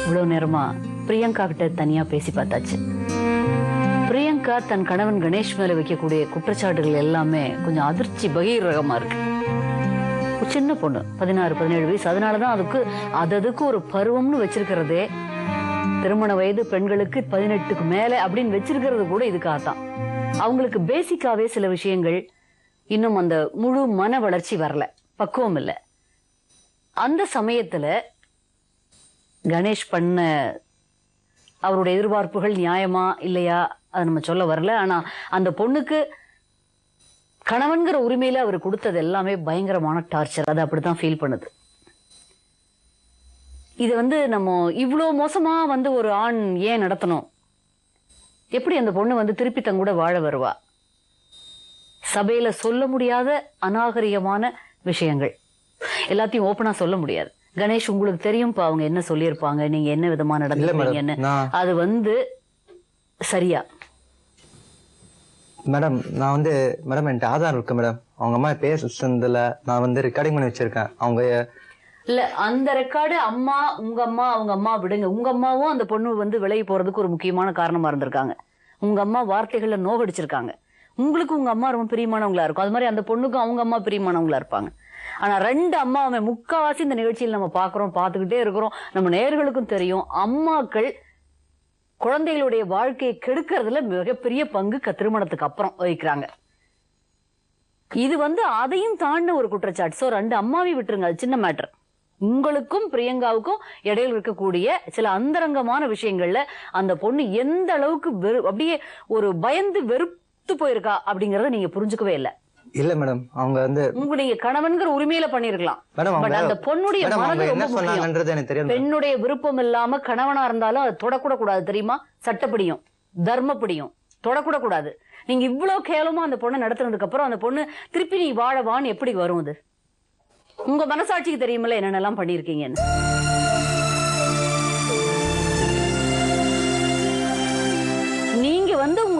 இவ்வளவு நேரமா பிரியங்கா கிட்ட தனியா பேசி பார்த்தாச்சு. பிரியங்கா தன் கணவன் கணேஷ் மேல வைக்கக்கூடிய குற்றச்சாட்டுகள் எல்லாமே கொஞ்சம் அதிர்ச்சி பகீரகமா இருக்கு. ஒரு சின்ன பொண்ணு 16-17 வயசு, அதனாலதான் அதுக்கு ஒரு பருவம்னு வச்சிருக்கிறதே. திருமண வயது பெண்களுக்கு 18க்கு மேல அப்படின்னு வச்சிருக்கிறது கூட இதுக்காகத்தான். அவங்களுக்கு பேசிக்காவே சில விஷயங்கள் இன்னும் அந்த முழு மன வளர்ச்சி வரல, பக்குவம் இல்லை. அந்த சமயத்துல கணேஷ் பண்ண அவருடைய எதிர்பார்ப்புகள் நியாயமா இல்லையா அது நம்ம சொல்ல வரல. ஆனா அந்த பொண்ணுக்கு கணவன்கிற உரிமையில அவர் கொடுத்தது எல்லாமே பயங்கரமான டார்ச்சர். அது அப்படித்தான் ஃபீல் பண்ணுது. இது நம்ம இவ்வளோ மோசமா ஒரு ஆண் ஏன் நடத்தணும்? எப்படி அந்த பொண்ணு திருப்பி தங்கூட வாழ வருவா? சபையில சொல்ல முடியாத அநாகரிகமான விஷயங்கள் எல்லாத்தையும் ஓப்பனா சொல்ல முடியாது. கணேஷ், உங்களுக்கு தெரியும்பா அவங்க என்ன சொல்லியிருப்பாங்க, நீங்க என்ன விதமா நடந்துருப்பீங்கன்னு. அது சரியா? மேடம், நான் மேடம் என்கிட்ட ஆதாரம் இருக்கு மேடம். அவங்க அம்மா பேசுனதுல நான் ரெக்கார்டிங் பண்ணி வச்சிருக்கேன். அவங்க இல்ல, அந்த ரெக்கார்டு அம்மா, உங்க அம்மா, அவங்க அம்மா விடுங்க. உங்க அம்மாவும் அந்த பொண்ணு விலகி போறதுக்கு ஒரு முக்கியமான காரணமா இருந்திருக்காங்க. உங்க அம்மா வார்த்தைகள்ல நோகடிச்சிருக்காங்க. உங்களுக்கு உங்க அம்மா ரொம்ப பிரியமானவங்களா இருக்கும், அது மாதிரி அந்த பொண்ணுக்கும் அவங்க அம்மா பிரியமானவங்களா இருப்பாங்க. ஆனா 2 அம்மாவுமே முக்காவாசி இந்த நிகழ்ச்சியில் நம்ம பார்த்துக்கிட்டே இருக்கிறோம். நம்ம நேயர்களுக்கும் தெரியும், அம்மாக்கள் குழந்தைகளுடைய வாழ்க்கையை கெடுக்கிறதுல மிகப்பெரிய பங்கு திருமணத்துக்கு அப்புறம் வகிக்கிறாங்க. இது அதையும் தாண்ட ஒரு குற்றச்சாட்டு. சோ 2 அம்மாவை விட்டுருங்க, அது சின்ன மேட்டர். உங்களுக்கும் பிரியங்காவுக்கும் இடையில் இருக்கக்கூடிய சில அந்தரங்கமான விஷயங்கள்ல அந்த பொண்ணு எந்த அளவுக்கு அப்படியே ஒரு பயந்து வெறுத்து போயிருக்கா அப்படிங்கறத நீங்க புரிஞ்சுக்கவே இல்லை. இல்ல மேடம், அவங்க நீங்க கணவன்கிற உரிமையில பண்ணிருக்கலாம். பட் அந்த பொண்ணுடைய மனது ரொம்ப முக்கியம். பெண்ணுடைய விருப்பம் இல்லாம கணவனா இருந்தாலும் அதை தொடக்கூட கூடாது, தெரியுமா? சட்டப்படியும் தர்மப்படியும் தொடக்கூட கூடாது. நீங்க இவ்வளவு கேவலமா அந்த பொண்ணை நடத்துனதுக்கு அப்புறம் அந்த பொண்ணு திருப்பி நீ வாழவான்னு எப்படி வரும்? அது உங்க மனசாட்சிக்கு தெரியுமில்ல என்னென்னலாம் பண்ணிருக்கீங்கன்னு. நீங்க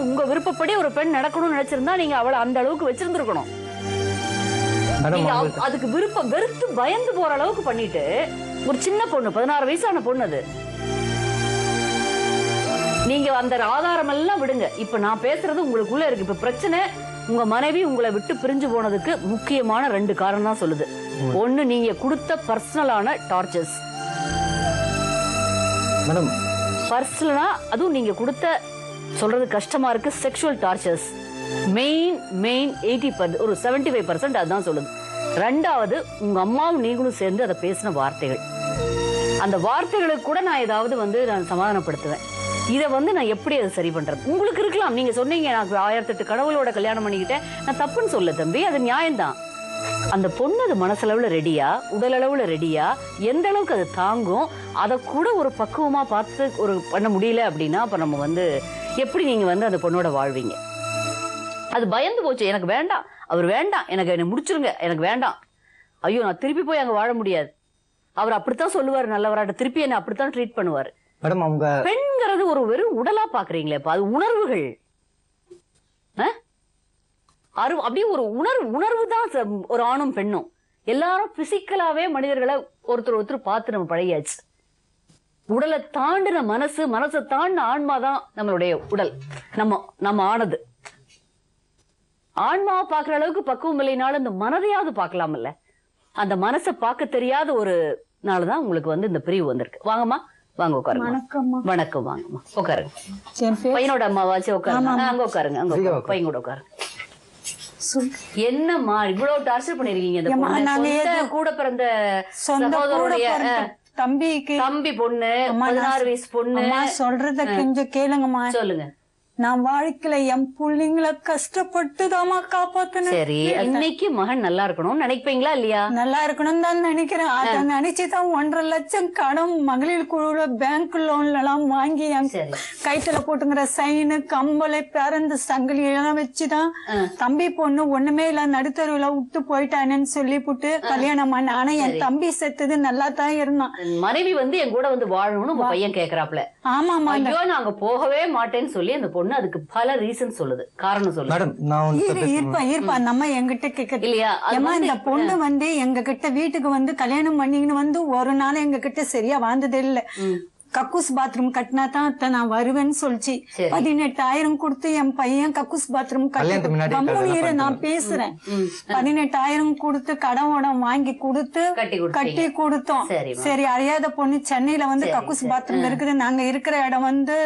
உங்க விருப்பப்படி ஒரு பெண் நடக்கணும்னு நினைச்சிருந்தா நீங்க அவளை அந்த அளவுக்கு வச்சிருந்திருக்கணும். அதுக்கு விருப்பம் வெறுத்து பயந்து போற அளவுக்கு பண்ணிட்டு ஒரு சின்ன பொண்ணு, 16 வயசான பொண்ணு, அது நீங்க அந்த ஆதாரம் எல்லாம் விடுங்க. இப்ப நான் பேசுறது உங்களுக்குள்ள இருக்கு. இப்ப பிரச்சனை, உங்க மனைவி உங்களை விட்டு பிரிஞ்சு போனதுக்கு முக்கியமான 2 காரணம் தான் சொல்லுது. ஒண்ணு, நீங்க கொடுத்த பர்சனலான டார்ச்சர்ஸ். பர்சனலா அதுவும் நீங்க கொடுத்த, சொல்றது கஷ்டமா இருக்கு, செக்ஷுவல் டார்ச்சர்ஸ் மெயின் 80%, ஒரு 75% அதுதான் சொல்லுது. 2வது, உங்க அம்மாவும் நீங்களும் சேர்ந்து அதை பேசின வார்த்தைகள். அந்த வார்த்தைகளுக்கு கூட நான் ஏதாவது நான் சமாதானப்படுத்துவேன். இதை நான் எப்படி அதை சரி பண்றது? உங்களுக்கு இருக்கலாம், நீங்க சொன்னீங்க நான் 1008 கடவுளோட கல்யாணம் பண்ணிக்கிட்டேன், நான் தப்புன்னு சொல்ல தம்பி, அது நியாயம்தான். அந்த பொண்ணு அது மனசளவுல ரெடியா, உடல் அளவுல ரெடியா, எந்த அளவுக்கு அது தாங்கும், அதை கூட ஒரு பக்குவமா பார்த்து ஒரு பண்ண முடியல அப்படின்னா அப்ப நம்ம எப்படி நீங்க அந்த பொண்ணோட வாழ்வீங்க? அது பயந்து போச்சு, எனக்கு வேண்டாம், அவர் வேண்டாம், என்னை முடிச்சிருங்க, எனக்கு வேண்டாம், ஐயோ நான் திருப்பி போய் அங்க வாழ முடியாது. அவர் அப்படித்தான் சொல்லுவாரு, நல்லவராட்ட திருப்பி என்ன அப்படித்தான் ட்ரீட் பண்ணுவாரு. பெண்கிறது ஒரு வெறும் உடலா பாக்குறீங்களே, அது உணர்வுகள். அப்படியே ஒரு உணர்வு தான் ஒரு ஆணும் பெண்ணும். எல்லாரும் பிசிக்கலாவே மனிதர்களை ஒருத்தர் பார்த்து நம்ம பழகியாச்சு. உடலை தாண்டின மனசை தாண்டின ஆன்மாதான் நம்மளுடைய உடல். நம்ம ஆனது ஆன்மாவை பாக்குற அளவுக்கு பக்குவம் இல்லைனாலும் இந்த மனதையாவது பார்க்கலாம்ல. அந்த மனசை பார்க்க தெரியாத ஒரு நாள்தான் உங்களுக்கு இந்த பிரிவு வந்திருக்கு. வாங்கம்மா, வாங்க உட்காருங்க. வணக்கம், வாங்கம்மா உட்காருங்க. பையனோட அம்மாவாச்சு உட்காருங்க. அங்க உட்காருங்க, அங்க பையன் கூட உட்காருங்க. என்னம்மா இவ்வளவு டார்ச்சர் பண்ணிருக்கீங்க? கூட பிறந்த சகோதரருடைய தம்பி பொண்ணு, 16 வயசு பொண்ணு. சொல்றத கொஞ்சம் கேளுங்கம்மா. சொல்லுங்க. நான் வாழ்க்கையில என் பிள்ளைங்களை கஷ்டப்பட்டுதாமா காப்பாத்தணும். சரி, இன்னைக்கு மகன் நல்லா இருக்கணும்னு நினைப்பீங்களா இல்லையா? நல்லா இருக்கணும் தான் நினைக்கிறேன். அதை நினைச்சுதான் 1.5 லட்சம் கடன் மகளிர் குழுல பேங்க் லோன்ல எல்லாம் வாங்கி என் கைத்துல போட்டுங்கிற சைனு, கம்பளை, பேரந்த சங்கிலி எல்லாம் வச்சுதான் தம்பி பொண்ணு ஒண்ணுமே இல்ல நடுத்தருவுல விட்டு போயிட்டானேன்னு சொல்லி போட்டு கல்யாணம் பண்ண. ஆனா என் தம்பி செத்தது நல்லா தான் இருந்தான். மனைவி என் கூட வாழணும்னு பையன் கேக்குறாப்ல. ஆமாமா, நாங்க போகவே மாட்டேன்னு சொல்லி அந்த பொண்ணு பொண்ணு அதுக்கு பல ரீசன் சொல்லுது, காரணம் சொல்லுது. மேடம் நான் இருப்பா அந்த அம்மா எங்கிட்ட கேட்க இல்லையா? ஏமா இந்த பொண்ணு வந்து எங்க கிட்ட வீட்டுக்கு வந்து கல்யாணம் பண்ணிக்கின்னு வந்து ஒரு நாள் எங்க கிட்ட சரியா வாழ்ந்ததே இல்ல. கக்கூஸ் பாத்ரூம் கட்டினா தான் அத்தை நான் வருவேன்னு சொல்லிச்சு. 18,000 கொடுத்து என் பையன் கக்கூஸ் பாத்ரூம் கட்டி நான் பேசுறேன். 18,000 கொடுத்து கடன் வாங்கி கொடுத்து கட்டி கொடுத்தோம். சரி, அறியாத பொண்ணு சென்னையில வந்து கக்கூஸ் பாத்ரூம் இருக்குது. நாங்க இருக்கிற இடம் வந்து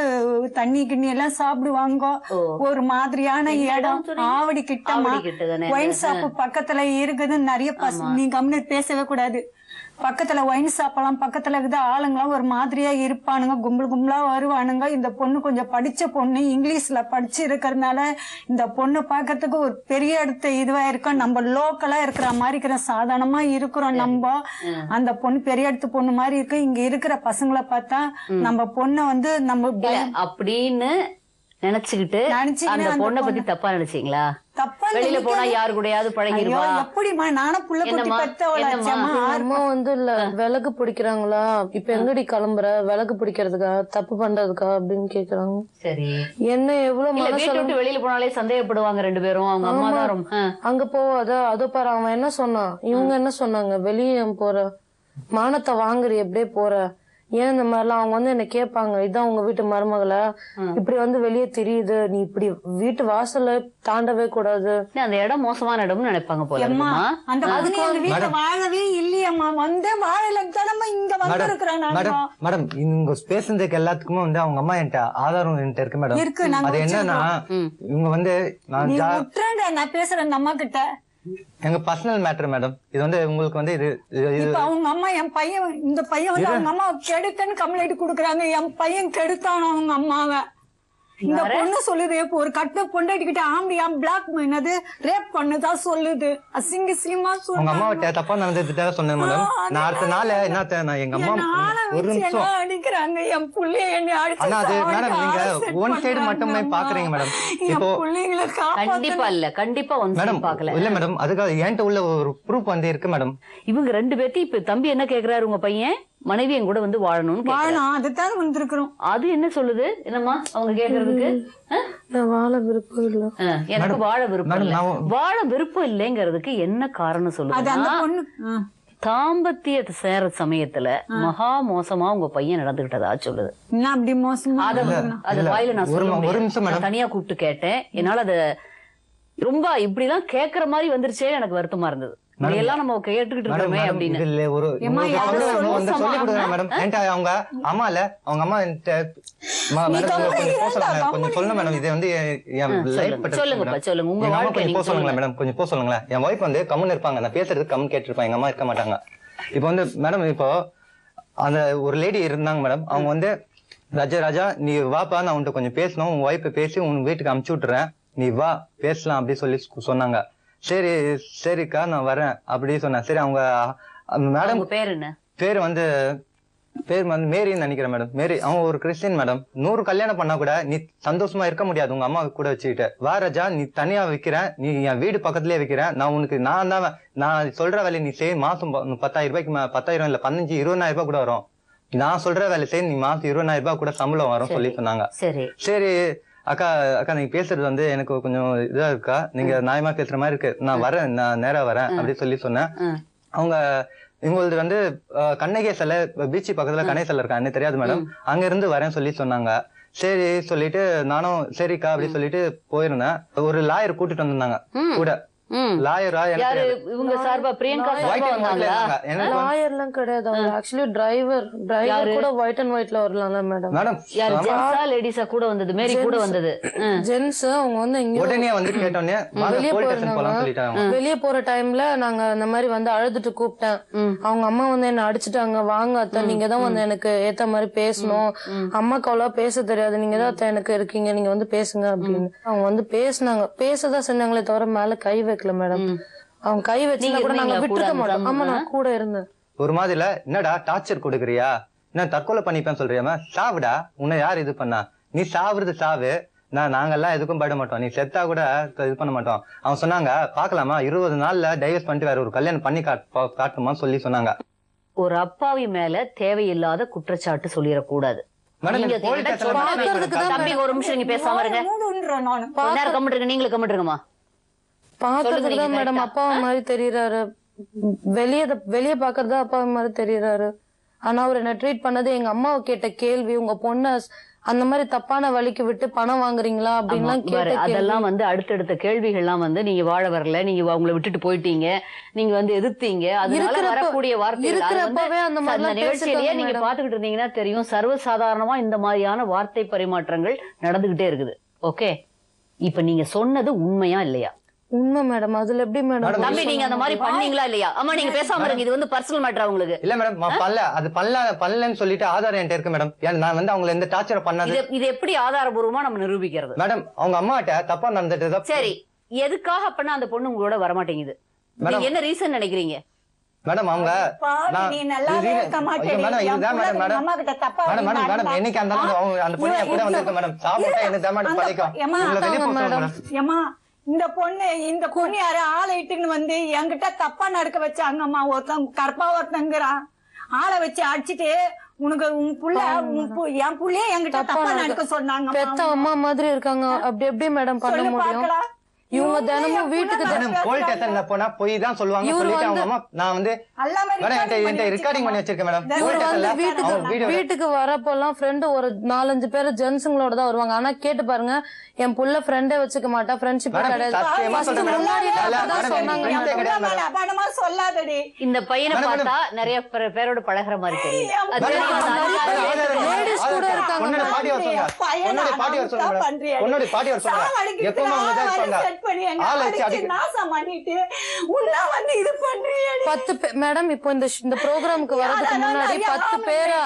தண்ணி கிண்ணி எல்லாம் சாப்பிடுவாங்க. ஒரு மாதிரியான இடம் ஆவடி கிட்டமா ஒயின் ஷாப் பக்கத்துல இருக்குது. நிறைய நீ கம்முனு பேசவே கூடாது. பக்கத்துல ஒயின் ஷாப்பெல்லாம் பக்கத்துல இருக்குது. ஆளுங்களாம் ஒரு மாதிரியா இருப்பானுங்க, கும்பலா வருவானுங்க. இந்த பொண்ணு கொஞ்சம் படிச்ச பொண்ணு, இங்கிலீஷ்ல படிச்சு இருக்கிறதுனால இந்த பொண்ணு பாக்கிறதுக்கு ஒரு பெரிய இடத்த இதுவா இருக்கும். நம்ம லோக்கலா இருக்கிற மாதிரி இருக்கிற சாதாரணமா இருக்கிறோம். நம்ம அந்த பொண்ணு பெரிய இடத்து பொண்ணு மாதிரி இருக்கு. இங்க இருக்கிற பசங்களை பார்த்தா நம்ம பொண்ணை வந்து நம்ம அப்படின்னு நினைச்சுக்கிட்டு அந்த பொண்ணை பத்தி தப்பா நினைச்சீங்களா? வெளியில போனா யாரு கூடயாவது பழகிருவா. எப்படிமா நானும் புள்ள குட்டி அம்மா வந்து இல்ல விளக்கு பிடிக்கிறாங்களா, இப்ப எங்கடி கிளம்புற, விளக்கு பிடிக்கிறதுக்கா, தப்பு பண்றதுக்கா அப்படின்னு கேக்குறாங்க. சரி, என்ன எவ்வளவு வீட்டை விட்டு வெளியில போனாலே சந்தேகப்படுவாங்க ரெண்டு பேரும். அவங்க அம்மா தான் ரொம்ப அங்க போவாத. அதோ பாரு அவன் என்ன சொன்னான், இவங்க என்ன சொன்னாங்க, வெளியே போற மானத்தை வாங்குறி எப்படியே போற, ஏன் இந்த மாதிரிலாம் அவங்க வந்து என்ன கேட்பாங்க, இதான் உங்க வீட்டு மருமகளை இப்படி வந்து வெளியே தெரியுது, நீ இப்படி வீட்டு வாசல்ல தாண்டவே கூடாது, அந்த இடம் மோசமான இடம்னு நினைப்பாங்க போல. வாழவே இல்லையம்மா, வந்து வாழல தடமா இங்க வந்து இருக்கிறான். மேடம் இவங்க பேசுறதுக்கு எல்லாத்துக்குமே வந்து அவங்க அம்மா என்கிட்ட ஆதாரம் என்கிட்ட இருக்கு மேடம். இருக்கு. அது என்னன்னா இவங்க வந்து நான் பேசுறேன் அம்மா கிட்ட, எங்க பர்சனல் மேட்டர் மேடம். இது வந்து உங்களுக்கு வந்து இது அவங்க அம்மா என் பையன் இந்த பையன் வந்து அவங்க அம்மா கெடுத்தன்னு கம்ப்ளைண்ட் குடுக்குறாங்க. என் பையன் கெடுத்தான அவங்க அம்மாவை. இந்த பொண்ணு சொல்லுது ஒரு கட்ட பொண்டாட்டிக்கிட்ட ஆம்பியா பிளாக் என்னது ரேப் பண்ணுதான் சொல்லுது. அசிங்கமா சொல்லுங்க. உங்க அம்மாவை தப்பா நடந்துட்டா சொன்னேன் மேடம். நான் அடுத்த நாள் என்ன எங்க அம்மா ஒரு நிமிஷம் அடிக்கிறாங்க என் புள்ளைய என்ன அடிச்சு. ஆனா அது மேடம் நீங்க ஒன் சைடு மட்டுமே பாக்குறீங்க மேடம். இப்போ புள்ளைங்களை கண்டிப்பா இல்ல, கண்டிப்பா ஒன் சைடு பாக்கல. இல்ல மேடம், அதுக்காக என்கிட்ட உள்ள ஒரு ப்ரூஃப் வந்து இருக்கு மேடம். இவங்க ரெண்டு பேர்த்தி இப்ப தம்பி என்ன கேக்குறாரு, உங்க பையன் மனைவி என் கூட வந்து வாழணும்னு அதுதான் வந்திருக்கிறோம். அது என்ன சொல்லுது என்னம்மா அவங்க கேக்குறதுக்கு? வாழ விருப்பம் இல்ல, எனக்கு வாழ விருப்பம் இல்ல. வாழ விருப்பம் இல்லைங்கிறதுக்கு என்ன காரணம் சொல்லுது? தாம்பத்திய சேர சமயத்துல மகா மோசமா உங்க பையன் நடந்துகிட்டதா சொல்லுது. அப்படி மோசமா அது வாயில நான் சொல்ல தனியா கூப்பிட்டு கேட்டேன். என்னால அத ரொம்ப இப்படி எல்லாம் கேக்குற மாதிரி வந்துருச்சே, எனக்கு வருத்தமா இருந்தது. இதெல்லாம் நம்ம கேட்டுக்கிட்டு இருக்கோமே அப்படின்னு. அவங்க அம்மா இல்ல, அவங்க அம்மா கொஞ்சம் சொல்லுங்க மேடம். இது வந்து சொல்லுங்க உங்க வாழ்க்கை சொல்லுங்களேன் மேடம், கொஞ்சம் போ சொல்லுங்களேன். என் ஒய்ஃப் வந்து கம்முன்னு இருப்பாங்க, நான் பேசுறது கம்முன்னு கேட்டுருப்பேன், எங்க அம்மா இருக்க மாட்டாங்க. இப்போ வந்து மேடம் இப்போ அந்த ஒரு லேடி இருந்தாங்க மேடம். அவங்க வந்து ராஜா நீ வாப்பா, நான் உன்கிட்ட கொஞ்சம் பேசணும், உன் ஒய்ஃபை பேசி உன் வீட்டுக்கு அமுச்சு விட்டுறேன், நீ வா பேசலாம் அப்படி சொல்லி சொன்னாங்க. சரி சரிக்கா நான் வரேன் அப்படி சொன்னேன். சரி அவங்க மேடம் பேர் என்ன? பேர் வந்து மேரின்னு நினைக்கிறேன் மேடம். மேரி. அவங்க ஒரு கிறிஸ்டின் மேடம். 100 கல்யாணம் பண்ணா கூட நீ சந்தோஷமா இருக்க முடியாது உங்க அம்மா கூட வச்சுக்கிட்டு. வா ராஜா, நீ தனியா வைக்கிறேன், நீ என் வீடு பக்கத்துலயே வைக்கிறேன், நான் உனக்கு நான் சொல்ற வேலையை நீ செய், மாசம் 10,000 ரூபாய்க்கு 10,000 இல்ல 15,000-20,000 ரூபாய் கூட வரும், நான் சொல்ற வேலை செய், நீ மாசம் 20,000 ரூபாய் கூட சம்பளம் வரும் சொல்லி சொன்னாங்க. சரி அக்கா நீங்க பேசுறது வந்து எனக்கு கொஞ்சம் இதா இருக்கா, நீங்க நியாயமா பேசுற மாதிரி இருக்கு, நான் வரேன், நான் நேரா வரேன் அப்படி சொல்லி சொன்னேன். அவங்க இவங்களது வந்து கண்ணகி சிலை பீச் பக்கத்துல கண்ணகி சிலை இருக்கா என்ன தெரியாது மேடம், அங்க இருந்து வரேன் சொல்லி சொன்னாங்க. சரி சொல்லிட்டு நானும் சரிக்கா அப்படி சொல்லிட்டு போயிருந்தேன். ஒரு லாயர் கூட்டிட்டு வந்திருந்தாங்க கூட. லாயரா இவங்க சார்பா பிரியங்கா லாயர்லாம் கிடையாது, அவங்க ஆக்சுவலி டிரைவர் கூட ஒயிட் அண்ட் ஒயிட்ல வரலாம்ல மேடம். மேடம் ஜென்ஸா லேடிஸா கூட வந்தது? மேரி கூட வந்தது ஜென்ஸ். அவங்க வந்து இங்க உடனே வந்து கேட்டோனே வெளியே போற டைம்ல நாங்க இந்த மாதிரி வந்து அழுதுட்டு கூப்பிட்டேன். அவங்க அம்மா வந்து என்ன அடிச்சுட்டாங்க, வாங்க அத்தை நீங்க தான் வந்து எனக்கு ஏத்த மாதிரி பேசணும், அம்மாக்கு அவ்வளவா பேச தெரியாது, நீங்க தான் அத்தை எனக்கு இருக்கீங்க, நீங்க வந்து பேசுங்க அப்படின்னு. அவங்க வந்து பேசினாங்க, பேசதான் செஞ்சாங்களே தவிர மேல கை மேடம். அவங்க கை வச்சு கூட நாங்க விட்டுக்க மாட்டோம். ஆமா நான் கூட இருந்தேன். ஒரு மாதிரில என்னடா டார்ச்சர் கொடுக்குறியா, என்ன தற்கொலை பண்ணிப்பேன் சொல்றியாமா, சாவுடா, உன்னை யார் இது பண்ணா, நீ சாவுறது சாவு, நாங்கெல்லாம் எதுக்கும் பட மாட்டோம், நீ செத்தா கூட இது பண்ண மாட்டோம். அவங்க சொன்னாங்க பாக்கலாமா 20 நாள்ல டைவர்ஸ் பண்ணிட்டு வேற ஒரு கல்யாணம் பண்ணி காட்டுமா சொல்லி சொன்னாங்க. ஒரு அப்பாவி மேல தேவையில்லாத குற்றச்சாட்டு சொல்லிடக்கூடாது. மேடம் நீங்க போலீஸ் என்கிட்ட ஸ்டேஷன்ல சொன்னதுக்கு தான் தம்பி ஒரு நிமிஷம் நீங்க பேசாம இருங்க. மூடுன்றேன் நானு. கொஞ்ச நேரம் கம்மிட்டு இருங்க, நீங்களும் கம்மிட்டு இருங்கம்மா. பாக்குறதுக்கு தான் மேடம் அப்பா மாதிரி தெரியறாரு. வெளிய பாக்குறதா அப்பா மாதிரி தெரியறாரு. ஆனா அவர் என்ன ட்ரீட் பண்ணது எங்க அம்மாவை கேட்ட கேள்வி, உங்க பொண்ண அந்த மாதிரி தப்பான வழிக்கு விட்டு பணம் வாங்குறீங்களா அப்படின்லாம் கேட்ட அதெல்லாம் வந்து அடுத்தடுத்த கேள்விகள்லாம் வந்து நீங்க வாழ வரல, நீங்க அவங்களை விட்டுட்டு போயிட்டீங்க, நீங்க வந்து எதிர்த்தீங்க, அதனால வரக்கூடிய இருக்கிறப்பவே அந்த வார்த்தைகள் அந்த நிகழ்ச்சியிலேயே நீங்க பாத்துக்கிட்டு இருந்தீங்கன்னா தெரியும். சர்வசாதாரணமா இந்த மாதிரியான வார்த்தை பரிமாற்றங்கள் நடந்துகிட்டே இருக்குது. ஓகே, இப்ப நீங்க சொன்னது உண்மையா இல்லையா? உண்மை மேடம். அதுல எப்படி மேடம் தம்பி நீங்க அந்த மாதிரி பண்ணீங்களா இல்லையா? அம்மா நீங்க பேசாம இருங்க, இது வந்து பர்சனல் மேட்டர் உங்களுக்கு. இல்ல மேடம் பண்ணலன்னு சொல்லிட்டு ஆதாரம் என்கிட்ட இருக்கு மேடம். நான் வந்து அவங்க எந்த டார்ச்சர் பண்ணாது. இது எப்படி ஆதாரபூர்வமா நம்ம நிரூபிக்கிறது? மேடம் அவங்க அம்மாட்ட தப்பா நடந்துட்டு சரி, எதுக்காக அப்பனா அந்த பொண்ணு உங்களோட வரமாட்டேங்குது? நீங்க என்ன ரீசன் நினைக்கிறீங்க? மேடம் அவங்க நீ நல்லாவே இருக்க மாட்டேடி. மேடம் என்னைக்கு அந்த பொண்ணு கூட வந்திருக்க மேடம். சாப்பிட்டா என்ன மேடம் பழிக்கும். இந்த பொண்ணு யாரு ஆளை இட்டுன்னு வந்து என்கிட்ட தப்பா நடக்க வச்சாங்கம்மா. கற்பா ஒருத்தங்கிறான் ஆளை வச்சு அடிச்சுட்டு உனக்கு உன் புள்ள என் புள்ளைய என்கிட்ட தப்பா நடக்க சொன்னாங்க. பெத்த அம்மா மாதிரி இருக்காங்க. அப்படி எப்படி மேடம் பண்ண முடியும்? இவங்க தினமும் வீட்டுக்கு போலீஸ் ஸ்டேஷன்ல போனா போய் தான் சொல்லுவாங்க. சொல்லிட்டு அவங்க அம்மா நான் வந்து ரெக்கார்டிங் பண்ணி வச்சிருக்கேன் மேடம். வீட்டுக்கு வரப்போலாம் ஃப்ரெண்டு ஒரு 4-5 பேர் ஜென்ஸுங்களோட தான் வருவாங்க. ஆனா கேட்டு பாருங்க, என் புள்ள ஃப்ரெண்டே வச்சுக்க மாட்டா, ஃப்ரெண்ட்ஷிப் கிடையாது. சொல்லாதடி. இந்த பையனை பார்த்தா நிறைய பேரோட பழகுற மாதிரி தெரியும். லேடிஸ் கூட இருக்காங்க. மேடம் இப்போ இந்த ப்ரோக்ராமுக்கு வரதுக்கு முன்னாடி 10 பேரை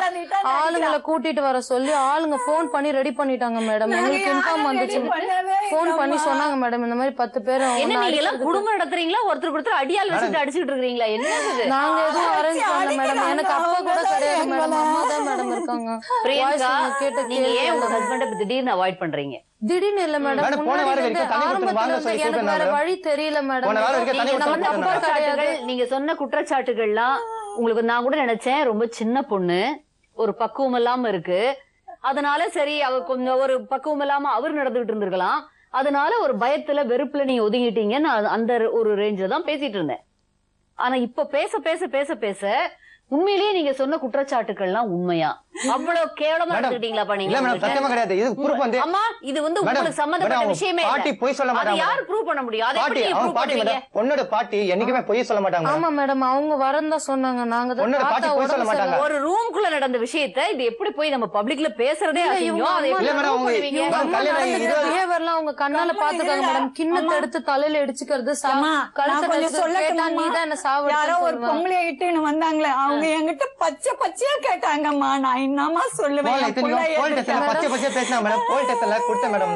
ஆளுங்களை கூட்டிட்டு வர சொல்லி ஆளுங்க போன் பண்ணி ரெடி பண்ணிட்டாங்க மேடம். எங்களுக்கு இன்ஃபார்ம் வந்துச்சு. போன் பண்ணி சொன்னாங்க மேடம் இந்த மாதிரி 10 பேர். என்ன நீங்க எல்லாம் குடும்பம் நடத்துறீங்களா? ஒருத்தர் அடியால் வச்சுட்டு அடிச்சுட்டு இருக்கீங்களா? என்ன நாங்க எதுவும் அரேஞ்ச் பண்ணல மேடம். எனக்கு அப்பா கூட கிடையாது மேடம், அம்மா தான் மேடம் இருக்காங்க. பிரியங்கா, நீங்க ஏன் உங்க ஹஸ்பண்ட திடீர்னு அவாய்ட் பண்றீங்க? திடீர்னு இல்ல மேடம், வேற வழி தெரியல மேடம். நீங்க சொன்ன குற்றச்சாட்டுகள்லாம் உங்களுக்கு நான் கூட நினைச்சேன் ரொம்ப சின்ன பொண்ணு, ஒரு பக்குவம் இல்லாம இருக்கு, அதனால சரி அவ கொஞ்சம் ஒரு பக்குவம் இல்லாம அவர் நடந்துகிட்டு இருந்திருக்கலாம், அதனால ஒரு பயத்துல வெறுப்புல நீங்க ஒதுங்கிட்டீங்க. நான் அந்த ஒரு ரேஞ்சில தான் பேசிட்டு இருந்தேன். ஆனா இப்ப பேச பேச பேச பேச உண்மையிலேயே நீங்க சொன்ன குற்றச்சாட்டுகள்லாம் உண்மையா? அவ்வளவு கேவலமா எடுத்துக்கிட்டீங்களா? அம்மா இது வந்து உங்களுக்கு சம்பந்தப்பட்ட விஷயமே இல்ல. யாரு ப்ரூவ் பண்ண முடியும்? அதை எப்படி ப்ரூவ் பண்ணுவீங்க? பொண்ணோட பாட்டி என்னைக்குமே பொய் சொல்ல மாட்டாங்க. ஆமா மேடம், அவங்க வரந்தா சொன்னாங்க. நாங்க ஒரு ரூம்குள்ள நடந்த விஷயத்தை இது எப்படி போய் நம்ம பப்ளிக்ல பேசுறதே அசிங்கம். அதை எப்படி ப்ரூவ் பண்ணுவீங்க? பிஹேவியர்லாம் அவங்க கண்ணால பாத்துக்காங்க மேடம். கிண்ணத்தை எடுத்து தலையில அடிச்சுக்கிறது, நீதான் என்ன சாவடிச்ச ஒரு பொம்பளை இட்டுன்னு வந்தாங்களே, அவங்க என்கிட்ட பச்சையா கேட்டாங்கம்மா. நான் என்னமா சொல்லுவேன்? பச்சை பேசினா மேடம், போல்டத்துல கொடுத்த மேடம்.